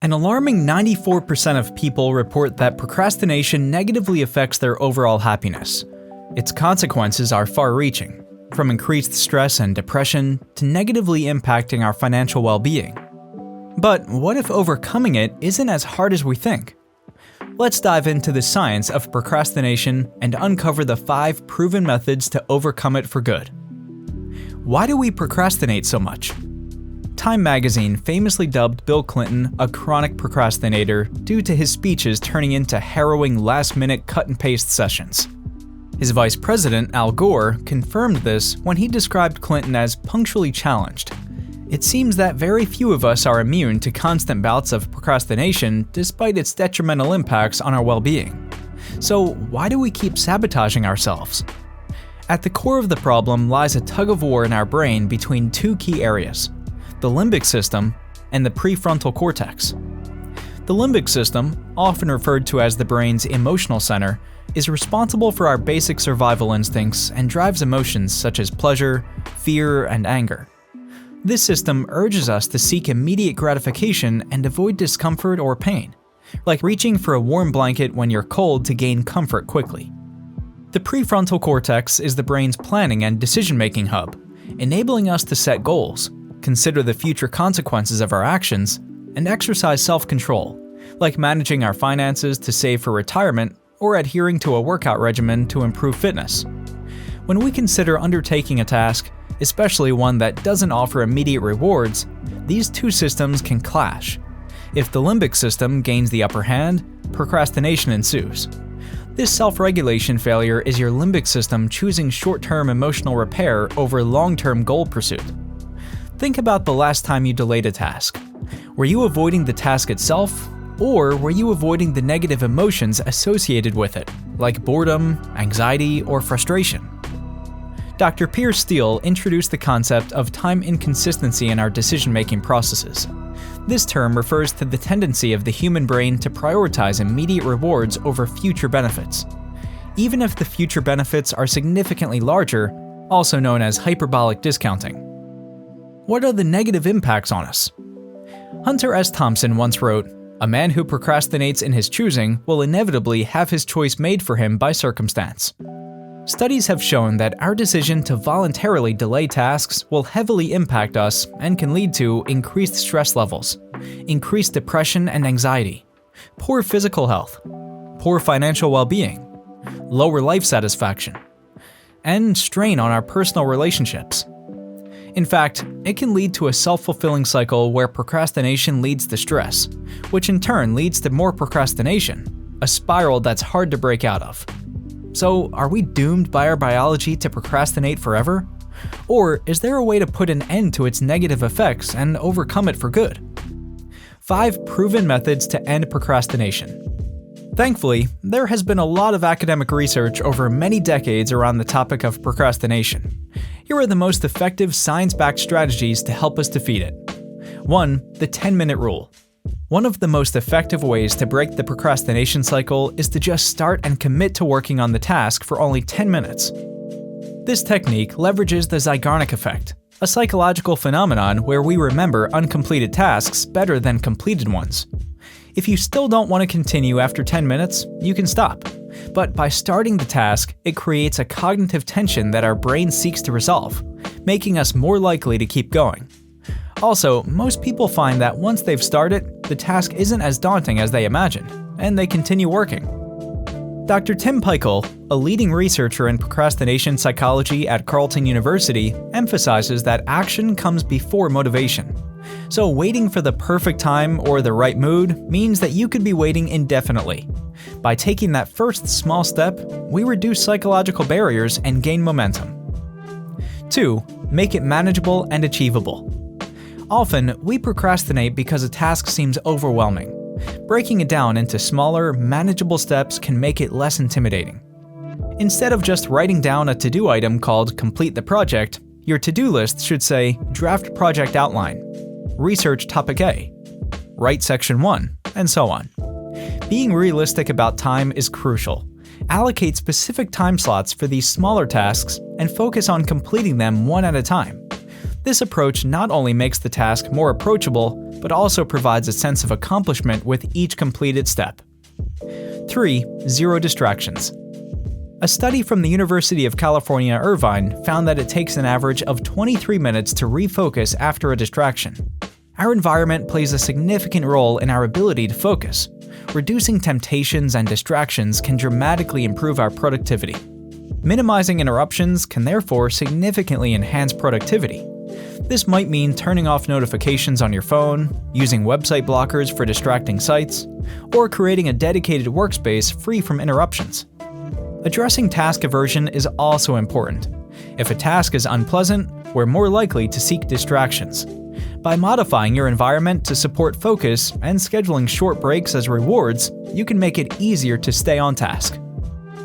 An alarming 94% of people report that procrastination negatively affects their overall happiness. Its consequences are far-reaching, from increased stress and depression to negatively impacting our financial well-being. But what if overcoming it isn't as hard as we think? Let's dive into the science of procrastination and uncover the 5 proven methods to overcome it for good. Why do we procrastinate so much? Time magazine famously dubbed Bill Clinton a chronic procrastinator due to his speeches turning into harrowing last-minute cut-and-paste sessions. His vice president, Al Gore, confirmed this when he described Clinton as punctually challenged. It seems that very few of us are immune to constant bouts of procrastination despite its detrimental impacts on our well-being. So why do we keep sabotaging ourselves? At the core of the problem lies a tug-of-war in our brain between 2 key areas: the limbic system and the prefrontal cortex. The limbic system, often referred to as the brain's emotional center, is responsible for our basic survival instincts and drives emotions such as pleasure, fear, and anger. This system urges us to seek immediate gratification and avoid discomfort or pain, like reaching for a warm blanket when you're cold to gain comfort quickly. The prefrontal cortex is the brain's planning and decision-making hub, enabling us to set goals, consider the future consequences of our actions, and exercise self-control, like managing our finances to save for retirement or adhering to a workout regimen to improve fitness. When we consider undertaking a task, especially one that doesn't offer immediate rewards, these 2 systems can clash. If the limbic system gains the upper hand, procrastination ensues. This self-regulation failure is your limbic system choosing short-term emotional repair over long-term goal pursuit. Think about the last time you delayed a task. Were you avoiding the task itself, or were you avoiding the negative emotions associated with it, like boredom, anxiety, or frustration? Dr. Piers Steele introduced the concept of time inconsistency in our decision-making processes. This term refers to the tendency of the human brain to prioritize immediate rewards over future benefits, even if the future benefits are significantly larger, also known as hyperbolic discounting. What are the negative impacts on us? Hunter S. Thompson once wrote, "A man who procrastinates in his choosing will inevitably have his choice made for him by circumstance." Studies have shown that our decision to voluntarily delay tasks will heavily impact us and can lead to increased stress levels, increased depression and anxiety, poor physical health, poor financial well-being, lower life satisfaction, and strain on our personal relationships. In fact, it can lead to a self-fulfilling cycle where procrastination leads to stress, which in turn leads to more procrastination, a spiral that's hard to break out of. So, are we doomed by our biology to procrastinate forever? Or is there a way to put an end to its negative effects and overcome it for good? 5 proven methods to end procrastination. Thankfully, there has been a lot of academic research over many decades around the topic of procrastination. Here are the most effective science-backed strategies to help us defeat it. 1. The 10-minute rule. One of the most effective ways to break the procrastination cycle is to just start and commit to working on the task for only 10 minutes. This technique leverages the Zeigarnik effect, a psychological phenomenon where we remember uncompleted tasks better than completed ones. If you still don't want to continue after 10 minutes, you can stop. But by starting the task, it creates a cognitive tension that our brain seeks to resolve, making us more likely to keep going. Also, most people find that once they've started, the task isn't as daunting as they imagined, and they continue working. Dr. Tim Peichel, a leading researcher in procrastination psychology at Carleton University, emphasizes that action comes before motivation. So waiting for the perfect time or the right mood means that you could be waiting indefinitely. By taking that first small step, we reduce psychological barriers and gain momentum. 2. Make it manageable and achievable. Often, we procrastinate because a task seems overwhelming. Breaking it down into smaller, manageable steps can make it less intimidating. Instead of just writing down a to-do item called "Complete the project," your to-do list should say "Draft project outline," "Research topic A," "Write section 1," and so on. Being realistic about time is crucial. Allocate specific time slots for these smaller tasks and focus on completing them one at a time. This approach not only makes the task more approachable, but also provides a sense of accomplishment with each completed step. 3. Zero distractions. A study from the University of California, Irvine found that it takes an average of 23 minutes to refocus after a distraction. Our environment plays a significant role in our ability to focus. Reducing temptations and distractions can dramatically improve our productivity. Minimizing interruptions can therefore significantly enhance productivity. This might mean turning off notifications on your phone, using website blockers for distracting sites, or creating a dedicated workspace free from interruptions. Addressing task aversion is also important. If a task is unpleasant, we're more likely to seek distractions. By modifying your environment to support focus and scheduling short breaks as rewards, you can make it easier to stay on task.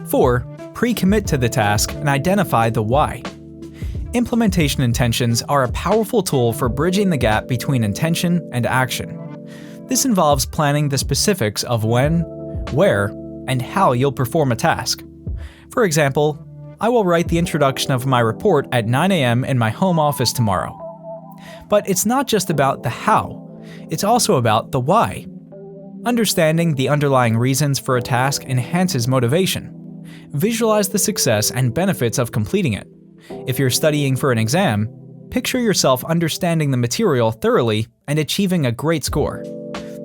4. Pre-commit to the task and identify the why. Implementation intentions are a powerful tool for bridging the gap between intention and action. This involves planning the specifics of when, where, and how you'll perform a task. For example, I will write the introduction of my report at 9 a.m. in my home office tomorrow. But it's not just about the how, it's also about the why. Understanding the underlying reasons for a task enhances motivation. Visualize the success and benefits of completing it. If you're studying for an exam, picture yourself understanding the material thoroughly and achieving a great score.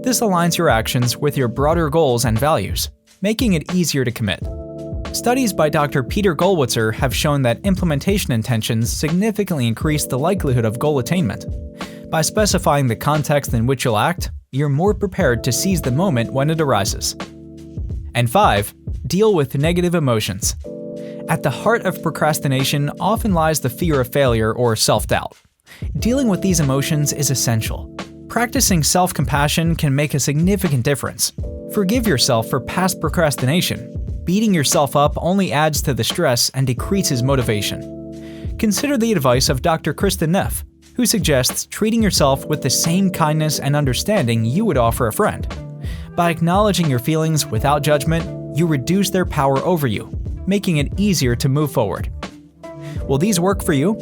This aligns your actions with your broader goals and values, making it easier to commit. Studies by Dr. Peter Gollwitzer have shown that implementation intentions significantly increase the likelihood of goal attainment. By specifying the context in which you'll act, you're more prepared to seize the moment when it arises. And 5. Deal with negative emotions. At the heart of procrastination often lies the fear of failure or self-doubt. Dealing with these emotions is essential. Practicing self-compassion can make a significant difference. Forgive yourself for past procrastination. Beating yourself up only adds to the stress and decreases motivation. Consider the advice of Dr. Kristen Neff, who suggests treating yourself with the same kindness and understanding you would offer a friend. By acknowledging your feelings without judgment, you reduce their power over you, making it easier to move forward. Will these work for you?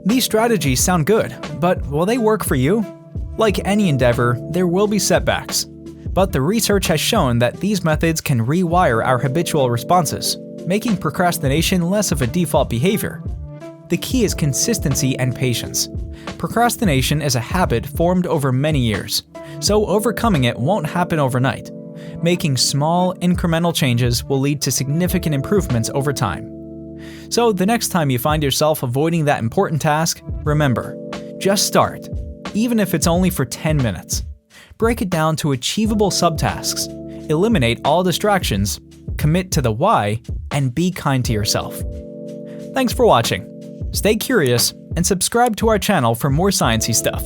These strategies sound good, but will they work for you? Like any endeavor, there will be setbacks. But the research has shown that these methods can rewire our habitual responses, making procrastination less of a default behavior. The key is consistency and patience. Procrastination is a habit formed over many years, so overcoming it won't happen overnight. Making small, incremental changes will lead to significant improvements over time. So the next time you find yourself avoiding that important task, remember, just start, even if it's only for 10 minutes. Break it down to achievable subtasks, eliminate all distractions, commit to the why, and be kind to yourself. Thanks for watching. Stay curious and subscribe to our channel for more sciencey stuff.